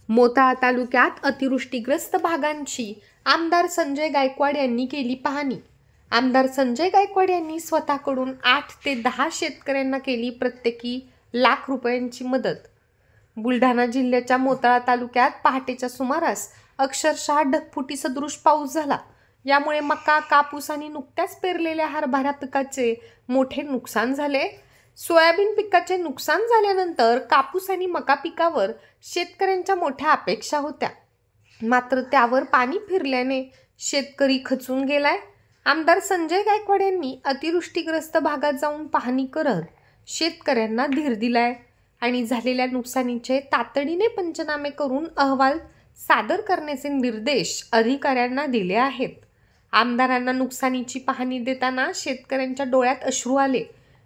मोताळा तालुक्यात अतिवृष्टीग्रस्त भागांची आमदार संजय गायकवाड यांनी केली पाहणी। आमदार संजय गायकवाड यांनी स्वतःकडून 8 ते 10 शेतकऱ्यांना केली प्रत्येकी लाख रुपयांची मदत। बुलढाणा जिल्ह्याच्या मोताळा तालुक्यात पहाटेच्या सुमारास अक्षरशः ढगफुटी सदृश पाऊस झाला। यामुळे मका, कापूस आणि नुकत्याच पेरलेल्या हरभरा पिकाचे मोठे नुकसान झाले। सोयाबीन पिकाचे नुकसान झाल्यानंतर कापूस आणि मका पिकावर शेतकऱ्यांच्या मोठ्या अपेक्षा होत्या, मात्र त्यावर पाणी फिरल्याने शेतकरी खचून गेलाय। आमदार संजय गायकवाड यांनी अतिवृष्टीग्रस्त भागात जाऊन पाहणी करत शेतकऱ्यांना धीर दिलाय आणि झालेल्या नुकसानीचे तातडीने पंचनामे करून अहवाल सादर करण्याचे निर्देश अधिकाऱ्यांना दिले आहेत। आमदारांना नुकसानीची पाहणी देताना शेतकऱ्यांच्या डोळ्यात अश्रू आले।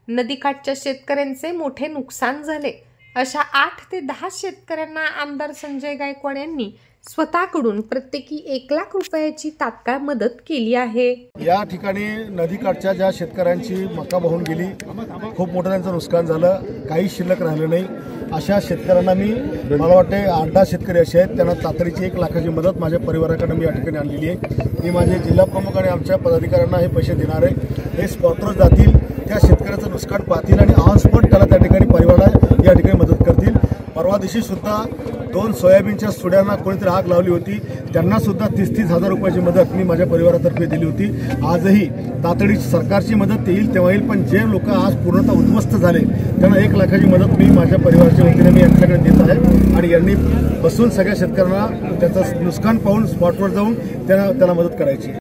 नदीकाठच्या शेतकऱ्यांचे मोठे नुकसान झाले। अशा 8 ते 10 शेतकऱ्यांना आमदार संजय गायकवाड यांनी स्वतःकडून प्रत्येकी 1 लाख रुपयाची तात्काळ मदत केली आहे। या ठिकाणी नदीकाठच्या ज्या शेतकऱ्यांची मका वाहून गेली, खूप मोठं त्यांचं नुकसान झालं, काही शिल्लक राहिलं नाही, अशा शेतकऱ्यांना मला वाटते 8-10 शेतकरी असे आहेत, त्यांना तातडीची 1 लाखाची मदत माझ्या परिवाराकडे मी या ठिकाणी आणलेली आहे। मी माझे जिल्हा प्रमुख आणि आमच्या पदाधिकाऱ्यांना हे पैसे देणार आहे। हे स्पॉटवर जातील, त्या शेतकऱ्याचं नुकसान पाहतील आणि ऑन स्पॉट त्याला त्या ठिकाणी परिवाराला या ठिकाणी मदत करतील। परवा दिवशी सुद्धा 2 सोयाबीनच्या सुड्यांना कोणीतरी आग लावली होती, त्यांना सुद्धा 30-30 हजार रुपयाची मदत मी माझ्या परिवारातर्फे दिली होती। आजही तातडीची सरकारची मदत येईल तेव्हा येईल, पण जे लोक आज पूर्णतः उद्ध्वस्त झाले त्यांना 1 लाखाची मदत मी माझ्या परिवाराच्या वतीने मी यांच्याकडे देत आहे आणि यांनी बसून सगळ्या शेतकऱ्यांना त्याचं नुकसान पाहून स्पॉटवर जाऊन त्यांना मदत करायची।